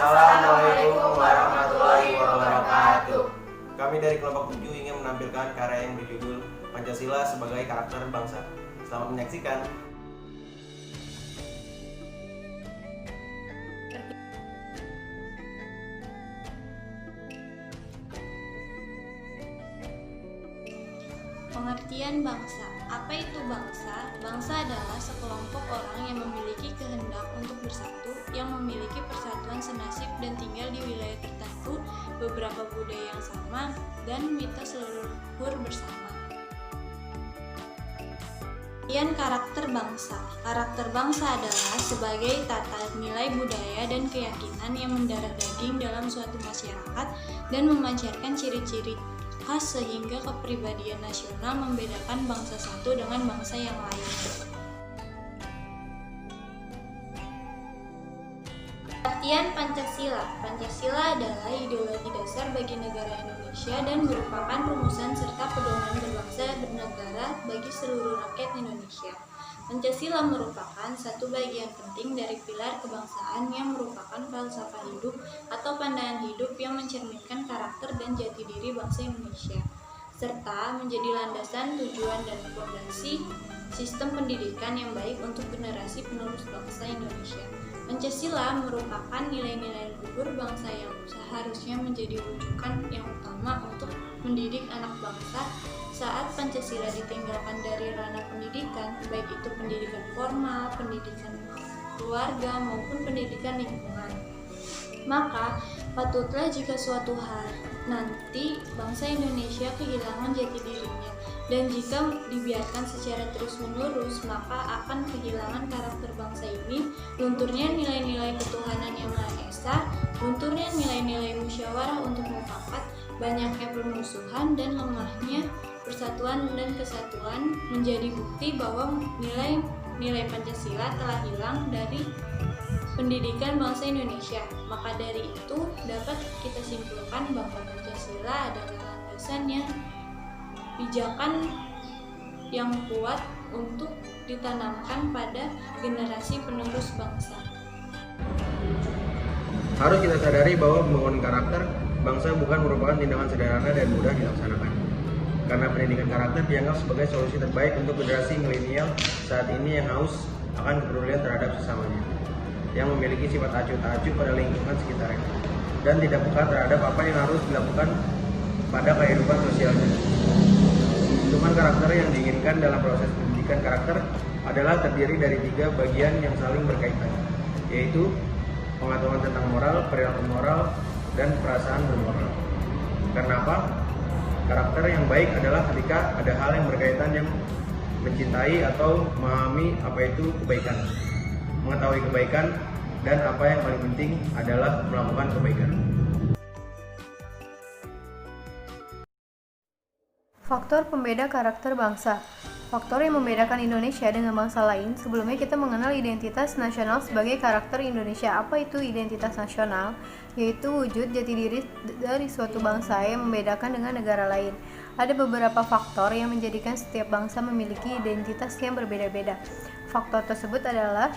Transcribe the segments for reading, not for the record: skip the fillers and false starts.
Assalamualaikum warahmatullahi wabarakatuh. Kami dari kelompok 7 ingin menampilkan karya yang berjudul Pancasila sebagai Karakter Bangsa. Selamat menyaksikan. Pengertian bangsa. Apa itu bangsa? Bangsa adalah sekelompok orang yang memiliki kehendak untuk bersatu, yang memiliki persatuan senasib dan tinggal di wilayah tertentu, beberapa budaya yang sama, dan mitos leluhur bersama. Pengertian karakter bangsa. Karakter bangsa adalah sebagai tata nilai budaya dan keyakinan yang mendarah daging dalam suatu masyarakat dan memancarkan ciri-ciri khas sehingga kepribadian nasional membedakan bangsa satu dengan bangsa yang lain. Pengertian Pancasila. Pancasila adalah ideologi dasar bagi negara Indonesia dan merupakan rumusan serta pedoman berbangsa bernegara bagi seluruh rakyat Indonesia. Pancasila merupakan satu bagian penting dari pilar kebangsaan yang merupakan falsafah hidup atau pandangan hidup yang mencerminkan karakter dan jati diri bangsa Indonesia, serta menjadi landasan, tujuan, dan fondasi sistem pendidikan yang baik untuk generasi penerus bangsa Indonesia. Pancasila merupakan nilai-nilai luhur bangsa yang seharusnya menjadi rujukan yang utama untuk mendidik anak bangsa. Saat Pancasila ditinggalkan dari ranah pendidikan, baik itu pendidikan formal, pendidikan keluarga, maupun pendidikan lingkungan, maka patutlah jika suatu hari nanti bangsa Indonesia kehilangan jati dirinya, dan jika dibiarkan secara terus-menerus, maka akan kehilangan karakter bangsa ini. Lunturnya nilai-nilai ketuhanan yang Maha Esa, lunturnya nilai-nilai musyawarah untuk mufakat, banyaknya permusuhan, dan lemahnya persatuan dan kesatuan menjadi bukti bahwa nilai-nilai Pancasila telah hilang dari pendidikan bangsa Indonesia. Maka dari itu dapat kita simpulkan bahwa Pancasila adalah landasan yang pijakan yang kuat untuk ditanamkan pada generasi penerus bangsa. Harus kita sadari bahwa membangun karakter bangsa bukan merupakan tindakan sederhana dan mudah dilaksanakan. Karena pendidikan karakter dianggap sebagai solusi terbaik untuk generasi milenial saat ini yang haus akan kepedulian terhadap sesamanya, yang memiliki sifat acuh tak acuh pada lingkungan sekitarnya, dan tidak peka terhadap apa yang harus dilakukan pada kehidupan sosialnya. Pembentukan karakter yang diinginkan dalam proses pendidikan karakter adalah terdiri dari 3 bagian yang saling berkaitan, yaitu pengetahuan tentang moral, perilaku moral, dan perasaan bermoral. Karena apa? Karakter yang baik adalah ketika ada hal yang berkaitan yang mencintai atau memahami apa itu kebaikan, mengetahui kebaikan, dan apa yang paling penting adalah melakukan kebaikan. Faktor pembeda karakter bangsa. Faktor yang membedakan Indonesia dengan bangsa lain. Sebelumnya kita mengenal identitas nasional sebagai karakter Indonesia. Apa itu identitas nasional? Yaitu wujud jati diri dari suatu bangsa yang membedakan dengan negara lain. Ada beberapa faktor yang menjadikan setiap bangsa memiliki identitas yang berbeda-beda. Faktor tersebut adalah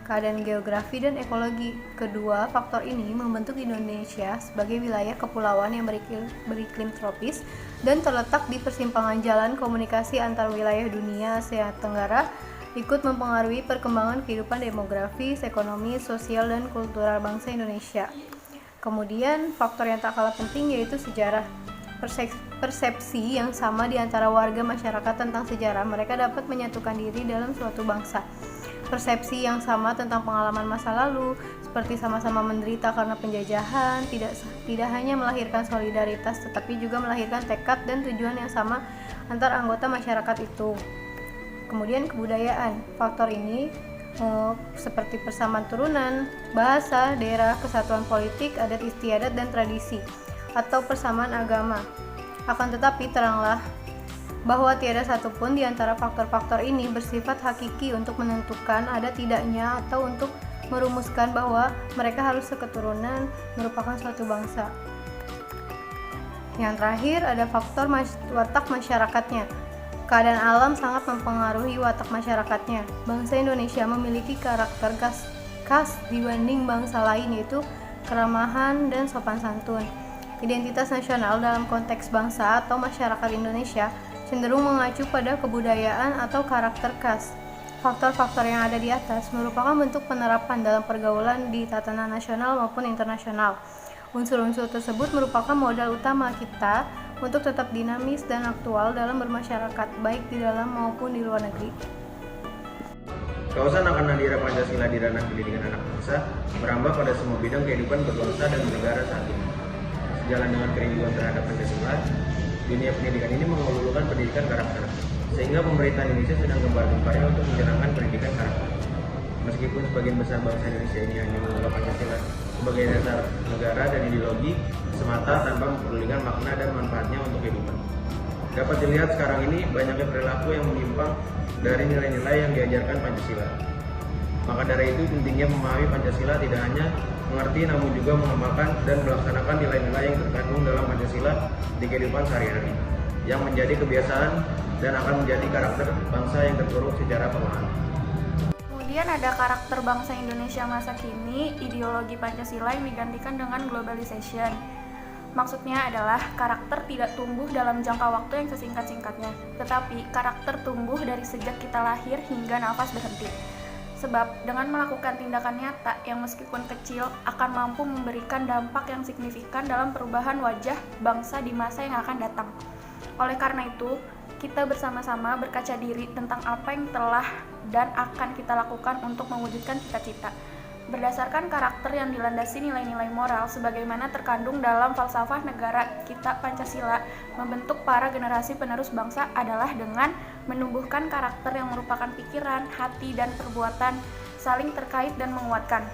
keadaan geografi dan ekologi. Kedua faktor ini membentuk Indonesia sebagai wilayah kepulauan yang beriklim tropis dan terletak di persimpangan jalan komunikasi antar wilayah dunia Asia Tenggara, ikut mempengaruhi perkembangan kehidupan demografis, ekonomi, sosial, dan kultural bangsa Indonesia. Kemudian faktor yang tak kalah penting yaitu sejarah. Persepsi yang sama di antara warga masyarakat tentang sejarah mereka dapat menyatukan diri dalam suatu bangsa. Persepsi yang sama tentang pengalaman masa lalu, seperti sama-sama menderita karena penjajahan, tidak hanya melahirkan solidaritas, tetapi juga melahirkan tekad dan tujuan yang sama antar anggota masyarakat itu. Kemudian kebudayaan, faktor ini seperti persamaan turunan, bahasa, daerah, kesatuan politik, adat istiadat, dan tradisi, atau persamaan agama. Akan tetapi teranglah bahwa tiada satupun di antara faktor-faktor ini bersifat hakiki untuk menentukan ada tidaknya atau untuk merumuskan bahwa mereka harus seketurunan merupakan suatu bangsa. Yang terakhir ada faktor watak masyarakatnya. Keadaan alam sangat mempengaruhi watak masyarakatnya. Bangsa Indonesia memiliki karakter khas dibanding bangsa lain, yaitu keramahan, dan sopan santun. Identitas nasional dalam konteks bangsa atau masyarakat Indonesia cenderung mengacu pada kebudayaan atau karakter khas. Faktor-faktor yang ada di atas merupakan bentuk penerapan dalam pergaulan di tatanan nasional maupun internasional. Unsur-unsur tersebut merupakan modal utama kita untuk tetap dinamis dan aktual dalam bermasyarakat, baik di dalam maupun di luar negeri. Kausan akan hadirnya Pancasila di ranah pendidikan anak bangsa merambah pada semua bidang kehidupan berbangsa dan bernegara saat ini. Sejalan dengan kerinduan terhadap Pancasila, dunia pendidikan ini mengelulukan pendidikan karakter, sehingga pemerintah Indonesia sedang gembar-gembarnya untuk mencanangkan pendidikan karakter. Meskipun sebagian besar bangsa Indonesia ini hanya menganggap Pancasila sebagai dasar negara dan ideologi semata tanpa memperdulikan makna dan manfaatnya untuk kehidupan. Dapat dilihat sekarang ini banyaknya perilaku yang menyimpang dari nilai-nilai yang diajarkan Pancasila. Maka dari itu pentingnya memahami Pancasila tidak hanya mengerti namun juga mengamalkan dan melaksanakan nilai-nilai yang terkandung dalam Pancasila di kehidupan sehari-hari, yang menjadi kebiasaan dan akan menjadi karakter bangsa yang terturut secara perlahan. Kemudian ada karakter bangsa Indonesia masa kini, ideologi Pancasila yang digantikan dengan globalization. Maksudnya adalah karakter tidak tumbuh dalam jangka waktu yang sesingkat-singkatnya, tetapi karakter tumbuh dari sejak kita lahir hingga nafas berhenti. Sebab dengan melakukan tindakan nyata yang meskipun kecil akan mampu memberikan dampak yang signifikan dalam perubahan wajah bangsa di masa yang akan datang. Oleh karena itu, kita bersama-sama berkaca diri tentang apa yang telah dan akan kita lakukan untuk mewujudkan cita-cita. Berdasarkan karakter yang dilandasi nilai-nilai moral sebagaimana terkandung dalam falsafah negara kita Pancasila, membentuk para generasi penerus bangsa adalah dengan menumbuhkan karakter yang merupakan pikiran, hati, dan perbuatan saling terkait dan menguatkan.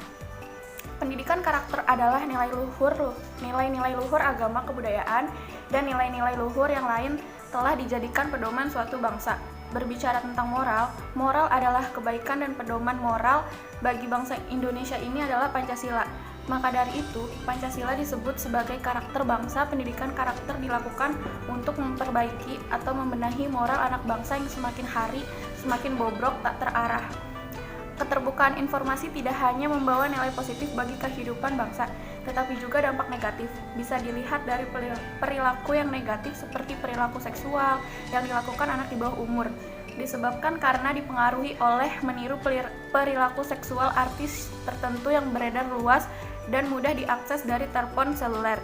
Pendidikan karakter adalah nilai-nilai luhur agama kebudayaan dan nilai-nilai luhur yang lain telah dijadikan pedoman suatu bangsa. Berbicara tentang moral adalah kebaikan dan pedoman moral bagi bangsa Indonesia ini adalah Pancasila. Maka dari itu, Pancasila disebut sebagai karakter bangsa. Pendidikan karakter dilakukan untuk memperbaiki atau membenahi moral anak bangsa yang semakin hari semakin bobrok tak terarah. Keterbukaan informasi tidak hanya membawa nilai positif bagi kehidupan bangsa, tetapi juga dampak negatif. Bisa dilihat dari perilaku yang negatif seperti perilaku seksual yang dilakukan anak di bawah umur, disebabkan karena dipengaruhi oleh meniru perilaku seksual artis tertentu yang beredar luas dan mudah diakses dari telepon seluler.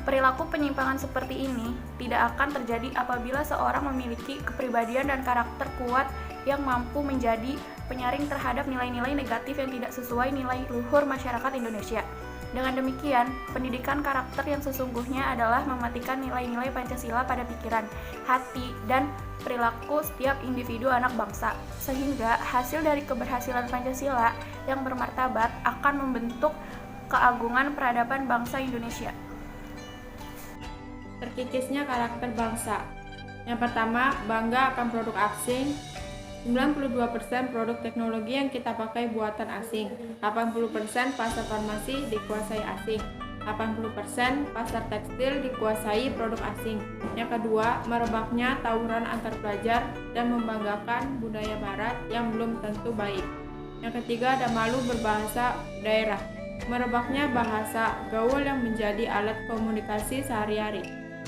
Perilaku penyimpangan seperti ini tidak akan terjadi apabila seorang memiliki kepribadian dan karakter kuat yang mampu menjadi penyaring terhadap nilai-nilai negatif yang tidak sesuai nilai luhur masyarakat Indonesia. Dengan demikian, pendidikan karakter yang sesungguhnya adalah mematikan nilai-nilai Pancasila pada pikiran, hati, dan perilaku setiap individu anak bangsa, sehingga hasil dari keberhasilan Pancasila yang bermartabat akan membentuk keagungan peradaban bangsa Indonesia. Terkikisnya karakter bangsa. Yang pertama, bangga akan produk asing. 92% produk teknologi yang kita pakai buatan asing. 80% pasar farmasi dikuasai asing. 80% pasar tekstil dikuasai produk asing. Yang kedua, merebaknya tawuran antar pelajar dan membanggakan budaya barat yang belum tentu baik. Yang ketiga, ada malu berbahasa daerah. Merebaknya bahasa gaul yang menjadi alat komunikasi sehari-hari.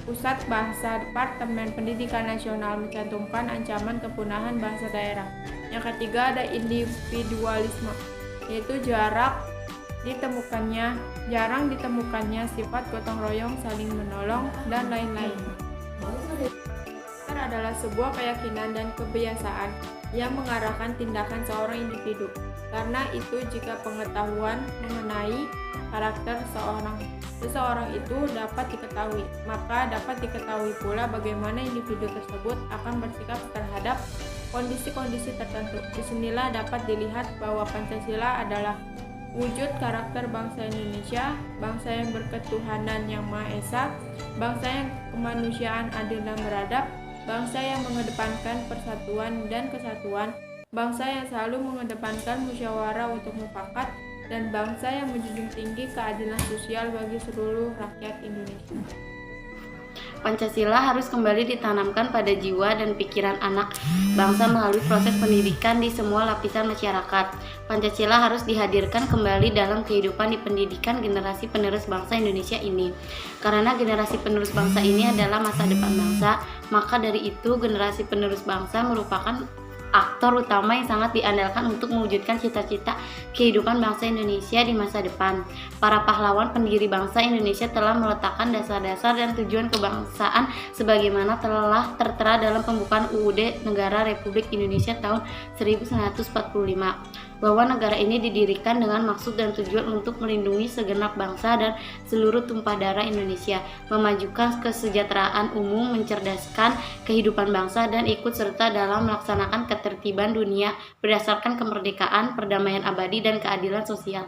Pusat Bahasa Departemen Pendidikan Nasional mencantumkan ancaman kepunahan bahasa daerah. Yang ketiga ada individualisme, yaitu jarang ditemukannya sifat gotong royong, saling menolong, dan lain-lain. Karakter adalah sebuah keyakinan dan kebiasaan yang mengarahkan tindakan seorang individu. Karena itu jika pengetahuan mengenai karakter seseorang itu dapat diketahui, maka dapat diketahui pula bagaimana individu tersebut akan bersikap terhadap kondisi-kondisi tertentu. Disinilah dapat dilihat bahwa Pancasila adalah wujud karakter bangsa Indonesia, bangsa yang berketuhanan yang Maha Esa, bangsa yang kemanusiaan adil dan beradab, bangsa yang mengedepankan persatuan dan kesatuan, bangsa yang selalu mengedepankan musyawarah untuk mufakat, dan bangsa yang menjunjung tinggi keadilan sosial bagi seluruh rakyat Indonesia. Pancasila harus kembali ditanamkan pada jiwa dan pikiran anak bangsa melalui proses pendidikan di semua lapisan masyarakat. Pancasila harus dihadirkan kembali dalam kehidupan di pendidikan generasi penerus bangsa Indonesia ini. Karena generasi penerus bangsa ini adalah masa depan bangsa, maka dari itu generasi penerus bangsa merupakan aktor utama yang sangat diandalkan untuk mewujudkan cita-cita kehidupan bangsa Indonesia di masa depan. Para pahlawan pendiri bangsa Indonesia telah meletakkan dasar-dasar dan tujuan kebangsaan sebagaimana telah tertera dalam pembukaan UUD Negara Republik Indonesia tahun 1945, bahwa negara ini didirikan dengan maksud dan tujuan untuk melindungi segenap bangsa dan seluruh tumpah darah Indonesia, memajukan kesejahteraan umum, mencerdaskan kehidupan bangsa, dan ikut serta dalam melaksanakan ketertiban dunia berdasarkan kemerdekaan, perdamaian abadi, dan keadilan sosial.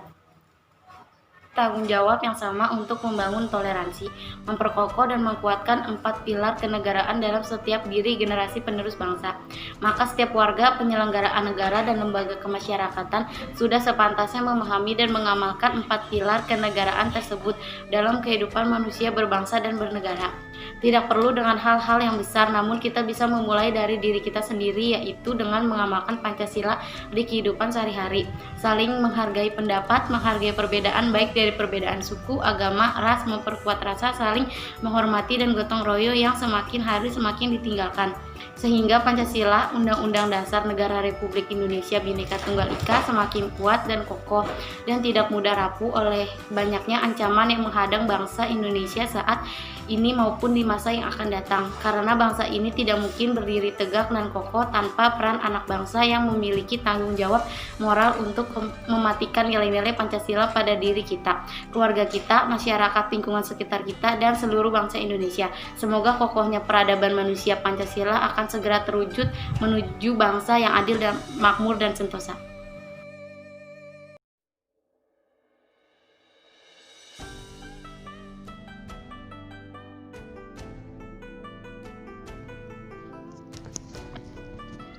Tanggung jawab yang sama untuk membangun toleransi, memperkokoh dan menguatkan 4 pilar kenegaraan dalam setiap diri generasi penerus bangsa. Maka setiap warga, penyelenggaraan negara, dan lembaga kemasyarakatan sudah sepantasnya memahami dan mengamalkan 4 pilar kenegaraan tersebut dalam kehidupan manusia berbangsa dan bernegara. Tidak perlu dengan hal-hal yang besar, namun kita bisa memulai dari diri kita sendiri, yaitu dengan mengamalkan Pancasila di kehidupan sehari-hari. Saling menghargai pendapat, menghargai perbedaan baik dari perbedaan suku, agama, ras, memperkuat rasa saling menghormati dan gotong royong yang semakin hari semakin ditinggalkan. Sehingga Pancasila, Undang-Undang Dasar Negara Republik Indonesia Bhinneka Tunggal Ika, semakin kuat dan kokoh dan tidak mudah rapuh oleh banyaknya ancaman yang menghadang bangsa Indonesia saat ini maupun di masa yang akan datang. Karena bangsa ini tidak mungkin berdiri tegak dan kokoh tanpa peran anak bangsa yang memiliki tanggung jawab moral untuk mematikan nilai-nilai Pancasila pada diri kita, keluarga kita, masyarakat lingkungan sekitar kita, dan seluruh bangsa Indonesia. Semoga kokohnya peradaban manusia Pancasila akan segera terwujud menuju bangsa yang adil dan makmur dan sentosa.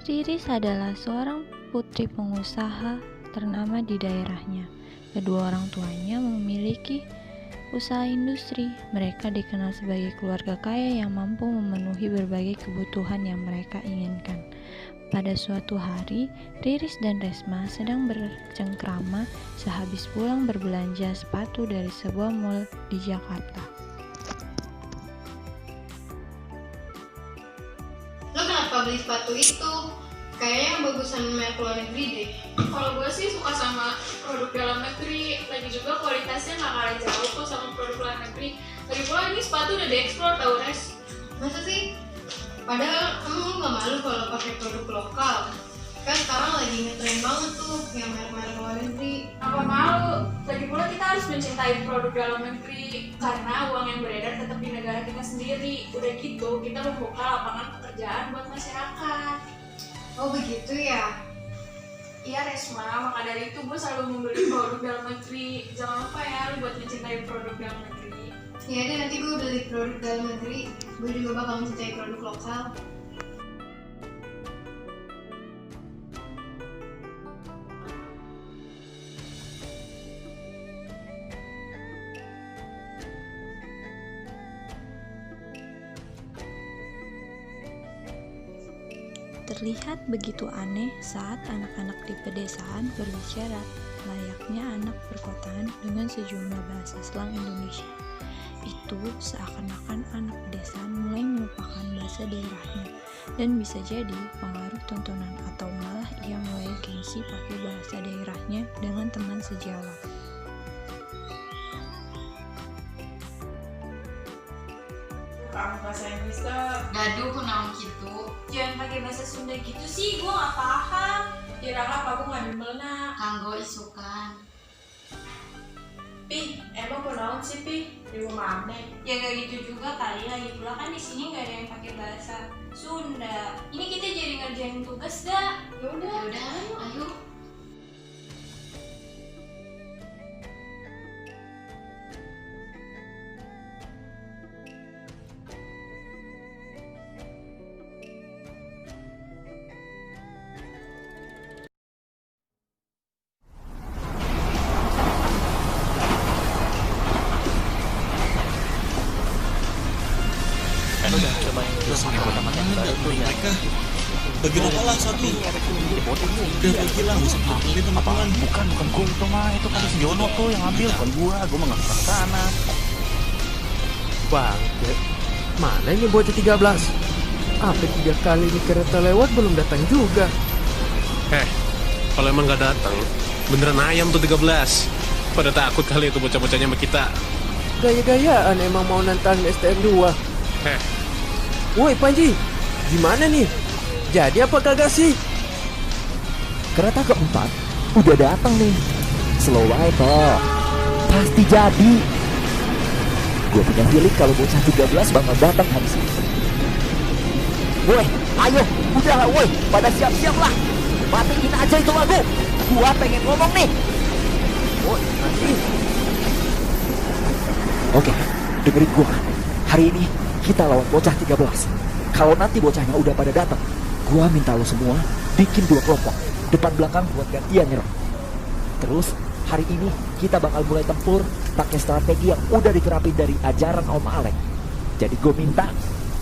Riris adalah seorang putri pengusaha ternama di daerahnya. Kedua orang tuanya memiliki usaha industri. Mereka dikenal sebagai keluarga kaya yang mampu memenuhi berbagai kebutuhan yang mereka inginkan. Pada suatu hari, Riris dan Resma sedang bercengkrama sehabis pulang berbelanja sepatu dari sebuah mall di Jakarta. Lo kenapa beli sepatu itu? Kayaknya yang bagusan merek luar negeri deh. Kalau gue sih suka sama produk dalam negeri, lagi juga kualitasnya nggak kalah jauh kok sama produk luar negeri. Lagi pula ini sepatu udah dieksplor tau Res. Masa sih? Padahal kamu nggak malu kalau pakai produk lokal. Kan sekarang lagi ngetren banget tuh yang merek-merek luar negeri. Apa malu? Lagi pula kita harus mencintai produk dalam negeri karena uang yang beredar tetap di negara kita sendiri. Udah gitu kita membuka lapangan pekerjaan buat masyarakat. Oh begitu ya? Iya Resma, maka dari itu gue selalu membeli produk dalam negeri. Jangan lupa ya lu buat mencintai produk dalam negeri. Ya deh, nanti gue beli produk dalam negeri. Gue juga bakal mencintai produk lokal. Terlihat begitu aneh saat anak-anak di pedesaan berbicara layaknya anak perkotaan dengan sejumlah bahasa slang Indonesia. Itu seakan-akan anak pedesaan mulai melupakan bahasa daerahnya dan bisa jadi pengaruh tontonan atau malah ia mulai gengsi pakai bahasa daerahnya dengan teman sejawat. Bahasa Inggris tuh Gaduh naon gitu. jangan pakai bahasa Sunda gitu sih, gue nggak paham. Kira-kira apa gue nggak demelna. Kanggo isukan. Pi, emang kunaon sih Pi? Di rumah mana? Ya gak gitu juga kali, lagi pula kan di sini nggak ada yang pakai bahasa Sunda. Ini kita jadi ngerjain tugas gak? Yaudah, ayo. mereka. Bagi rokok lah satu. Udah bagilah, gak usah beli teman-teman. Bukan gue itu mah, itu kan si Jono tuh yang ambil, bukan gue mah gak ke sana. Bangke, mana ini bocah 13? Apa 3 kali ini kereta lewat belum datang juga? Kalau emang gak datang, beneran ayam tuh 13. Pada takut kali itu bocah-bocahnya sama kita. Gaya-gayaan emang mau nantang STM 2. Woi Panji, gimana nih? Jadi apa kagak sih? Kereta keempat udah datang nih. Slow aja toh. Pasti jadi. Gue punya feeling kalau bocah 13 bakal datang habis ini. Woi, ayo, udah woi, pada siap-siap lah. Matiin aja itu lagu. Gua pengen ngomong nih. Woi, nanti. Oke, dengerin gua. Hari ini kita lawan bocah 13. Kalau nanti bocahnya udah pada datang, gua minta lo semua bikin 2 kelompok, depan belakang buat gantian nyerang. Terus hari ini kita bakal mulai tempur pakai strategi yang udah dikerapin dari ajaran Om Alek. Jadi gue minta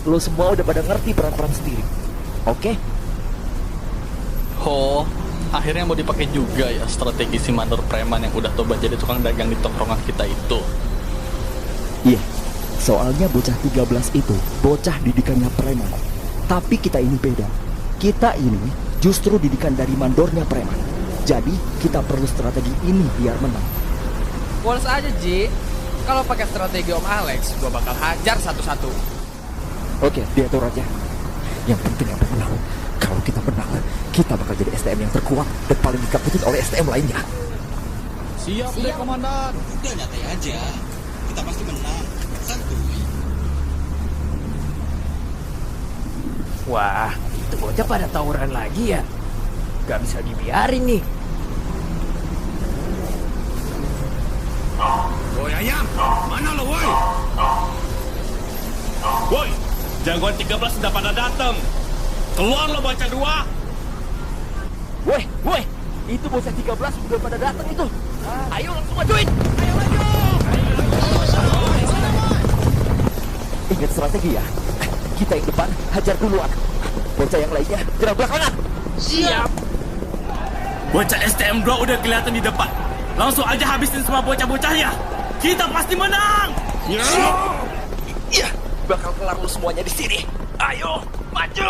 lo semua udah pada ngerti peran-peran sendiri. Oke? Oh, akhirnya mau dipakai juga ya strategi si mandor preman yang udah tobat jadi tukang dagang di tongkrongan kita itu. Iya, soalnya bocah 13 itu bocah didikannya preman. Tapi kita ini beda. Kita ini justru didikan dari mandornya preman. Jadi kita perlu strategi ini biar menang. Polos aja Ji. Kalau pakai strategi Om Alex, gua bakal hajar satu-satu. Oke, diatur aja. Yang penting apa menang. Kalau kita menang, kita bakal jadi STM yang terkuat dan paling ditakutin oleh STM lainnya. Siap deh komandan. Udah nyantai aja. Kita pasti menang. Santuy. Wah, itu bocah pada tawuran lagi ya. Gak bisa dibiarin nih. Woi ayam, mana lo woi? Woi, jagoan 13 sudah pada datang. Keluar lo bocah 2. Woi, itu bocah 13 udah pada datang itu. Ayo langsung majuin. Ayo maju. Ingat strategi ya. Kita yang depan hajar duluan. Bocah yang lainnya jalan belakangan. Siap. Bocah STM 2 udah kelihatan di depan. Langsung aja habisin semua bocah-bocahnya. Kita pasti menang. Ya, bakal kelar lu semuanya di sini. Ayo, maju.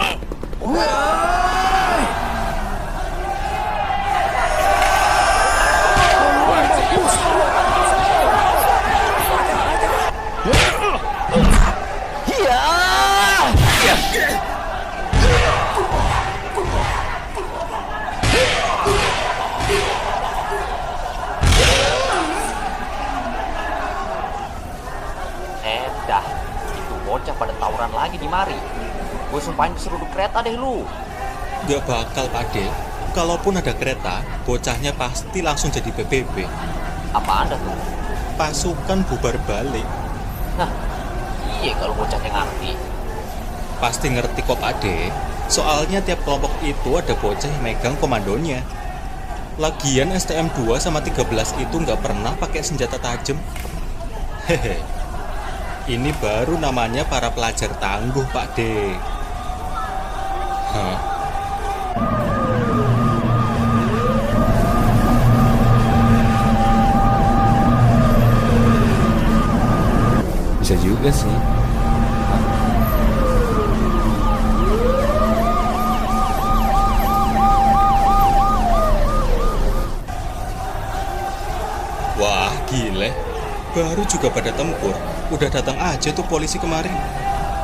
Bocah pada tawuran lagi di mari. Gue sumpahin keseruduk kereta deh lu. Gak bakal Pak De. Kalaupun ada kereta, bocahnya pasti langsung jadi PBB. Apa anda tuh? Pasukan bubar balik. Nah, iya kalau bocahnya ngerti. Pasti ngerti kok Pak De. Soalnya tiap kelompok itu ada bocah yang megang komandonya. Lagian STM 2 sama 13 itu nggak pernah pakai senjata tajam. Hehe. Ini baru namanya para pelajar tangguh, Pak De. Hah? Bisa juga sih. Wah, gile. Baru juga pada tempur. Udah datang aja tuh polisi kemarin.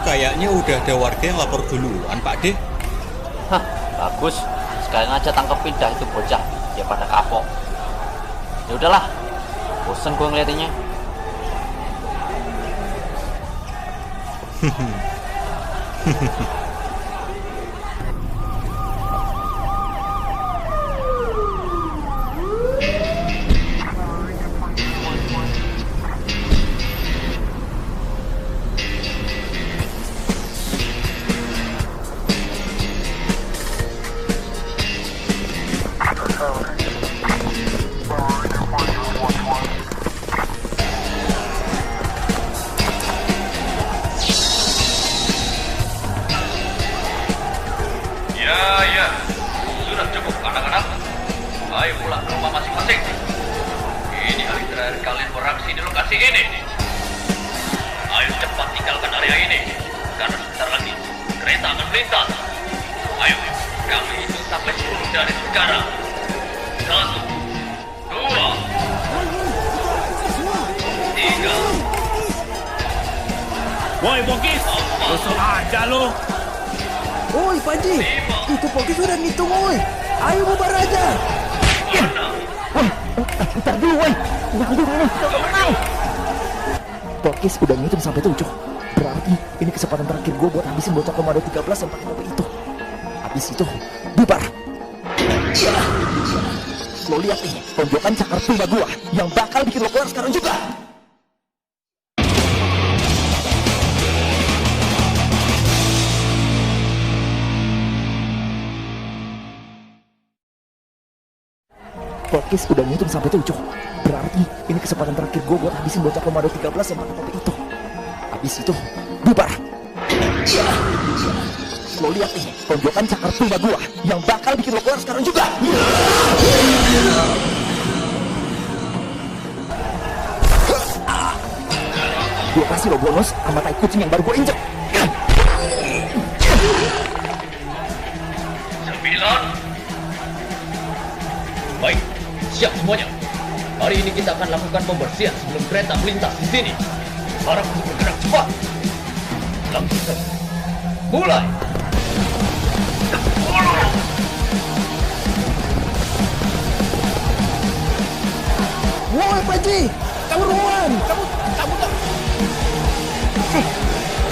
Kayaknya udah ada warga yang lapor duluan, Pak De. Hah, bagus. Sekalian aja tangkepin dah itu bocah. Ya pada kapok. Ya udahlah. Bosen gue ngeliatinnya. ke rumah masing-masing. Ini hari terakhir kalian beraksi di lokasi ini. Ayo cepat tinggalkan area ini, karena sebentar lagi kereta akan melintas. Ayo, kami hitung sampai 10 dari sekarang. 1, 2, 3. Woi Pokis, besok aja lo. Woi Panji, itu Pokis sudah ngitung woi. Ayo bubar aja. Bentar dulu woi. Pokis udah ngitung sampai 7. Berarti ini kesempatan terakhir gue buat habisin bocah komando 13 yang pakai mobil itu. Habis itu, bubar. Lo lihat nih, tonjokan cakar tunggal gua yang bakal bikin lo keluar sekarang juga. Pokis udah ngitung sampai 7. Berarti ini kesempatan terakhir gue buat habisin bocah komando 13 yang pakai topi itu. Habis itu, bubar. Lo lihat nih, tonjokan cakar tunggal gua yang bakal bikin lo keluar sekarang juga. Gue kasih lo bonus sama tai kucing yang baru gue injek. 9. Baik, siap semuanya. Hari ini kita akan lakukan pembersihan sebelum kereta melintas di sini. Harap untuk bergerak cepat. Langsung saja. Mulai. Woi Panji, kamu ruan. Kamu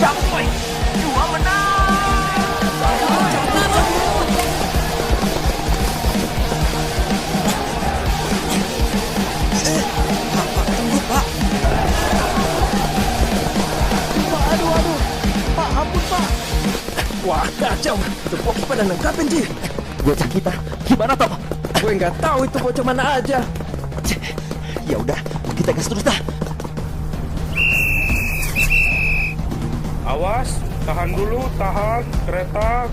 Cabut woi. Dua menang. Pak. Aduh. Pak, ampun Pak. Wah, kacau. Itu Pokis pada nangkapin, Ji. Bocah kita gimana toh? Gue nggak tahu itu bocah mana aja. Ya udah, kita gas terus dah. Awas, tahan dulu, tahan. Kereta.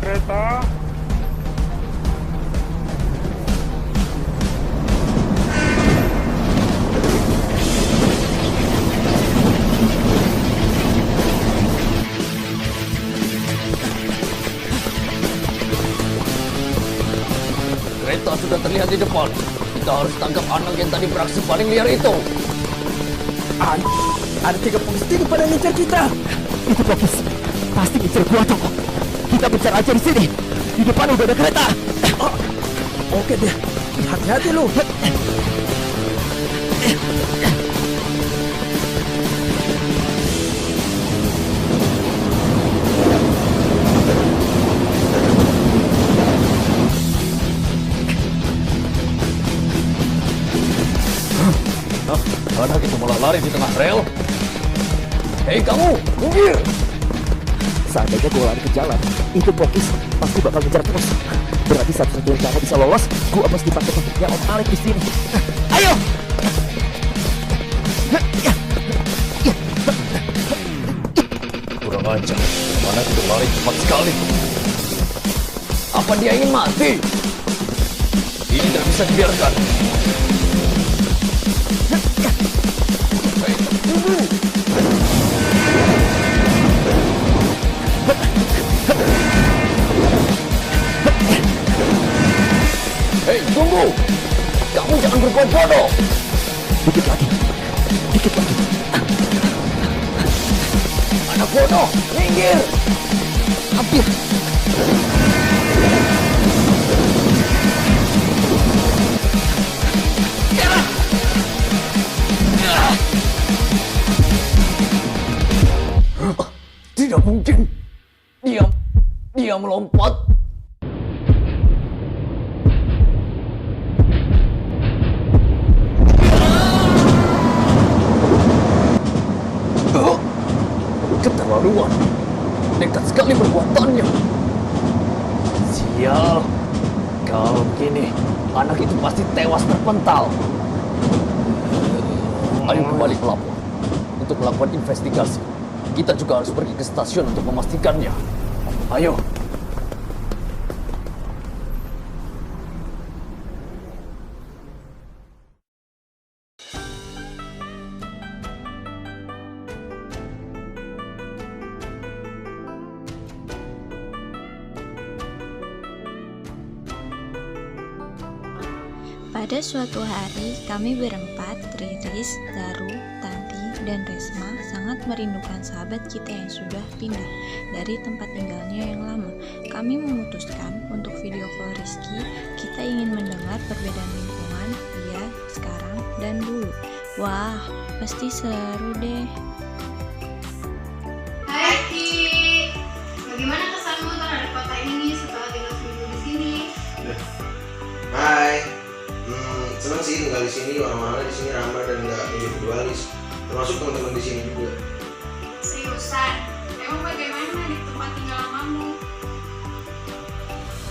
Kereta sudah terlihat di depan. Kita harus tangkap anak yang tadi beraksi paling liar itu. Ada 3 Pokis ini pada ngejar kita. Itu Pokis, pasti ngejar gua toh. Kita bicara aja di sini. Di depan udah ada kereta. Oke deh, hati-hati lu. Anak itu malah lari di tengah rel. Hei kamu, minggir! Seandainya gue lari ke jalan, itu Pokis pasti bakal ngejar terus. Berarti satu-satunya cara bisa lolos, gue mesti pakai tekniknya Om Alek di sini. Ayo! Kurang ajar, anak itu lari cepat sekali. Apa dia ingin mati? Ini tidak bisa dibiarkan. Hei, tunggu! Kamu jangan berbuat bodoh! Dikit lagi. Anak bodoh, minggir! Hampir. Tidak mungkin. Dia melompat. Keterlaluan. Nekat sekali perbuatannya. Sial. Kalau begini, anak itu pasti tewas terpental. Ayo kembali ke lapor untuk melakukan investigasi. Kita juga harus pergi ke stasiun untuk memastikannya. Ayo. Pada suatu hari, kami berempat, Riris, Daru, Tanti, dan Resma sangat merindukan sahabat kita yang sudah pindah dari tempat tinggalnya yang lama. Kami memutuskan untuk video call Rizky. Kita ingin mendengar perbedaan lingkungan dia sekarang dan dulu. Wah, pasti seru deh. Hai Ki, bagaimana kesanmu terhadap kota ini setelah tinggal seminggu di sini? Hai, senang sih tinggal di sini. Orang-orang di sini ramah dan nggak individualis, termasuk teman-teman di sini juga. Seriusan, emang bagaimana di tempat tinggal lamamu?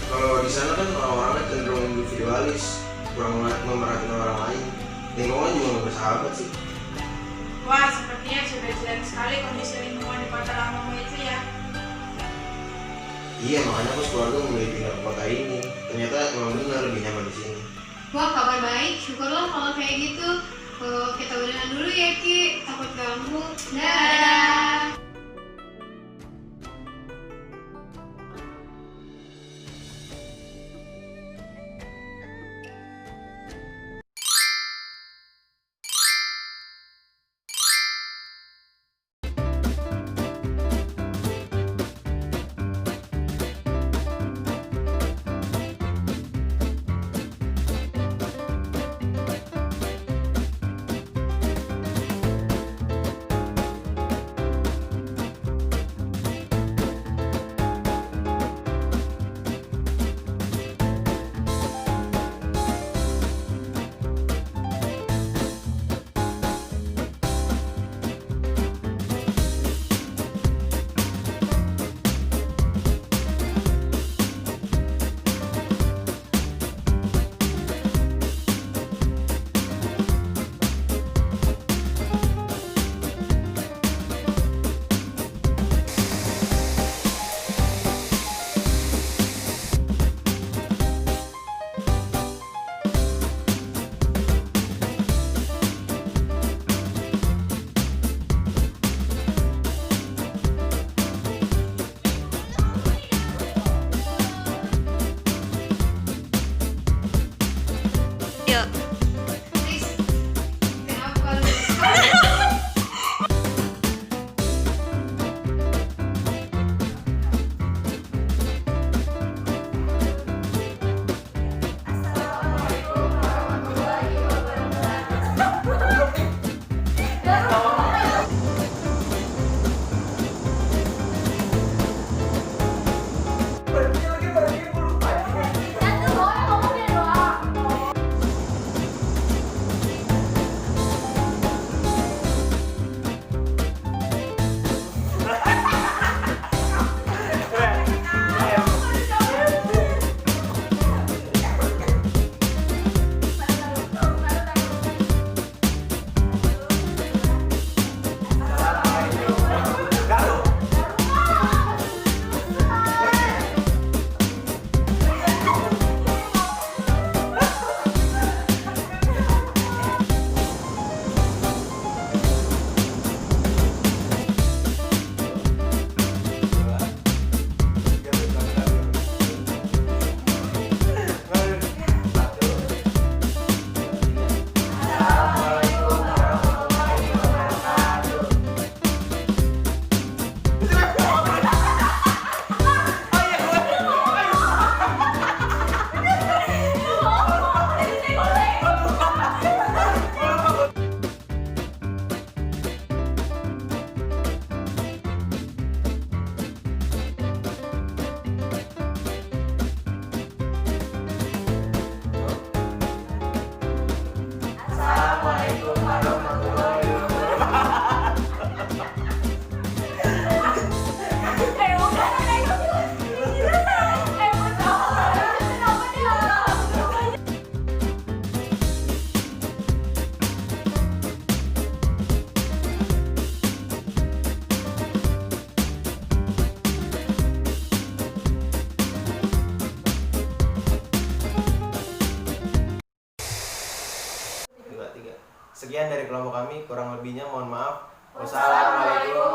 Kalau di sana kan orang-orangnya cenderung individualis, kurang memerhatikan orang lain. Lingkungan juga nggak bersahabat sih. Wah, sepertinya sudah jelek sekali kondisi lingkungan di kota lamamu itu ya. Iya, makanya aku sekeluarga memilih pindah ke kota ini. Ternyata emang benar lebih nyaman di sini. Wah, kabar baik. Syukurlah kalau kayak gitu. Kita udahan dulu ya Ki, takut ganggu. Dadah. Sekian dari kelompok kami, kurang lebihnya mohon maaf. Wassalamualaikum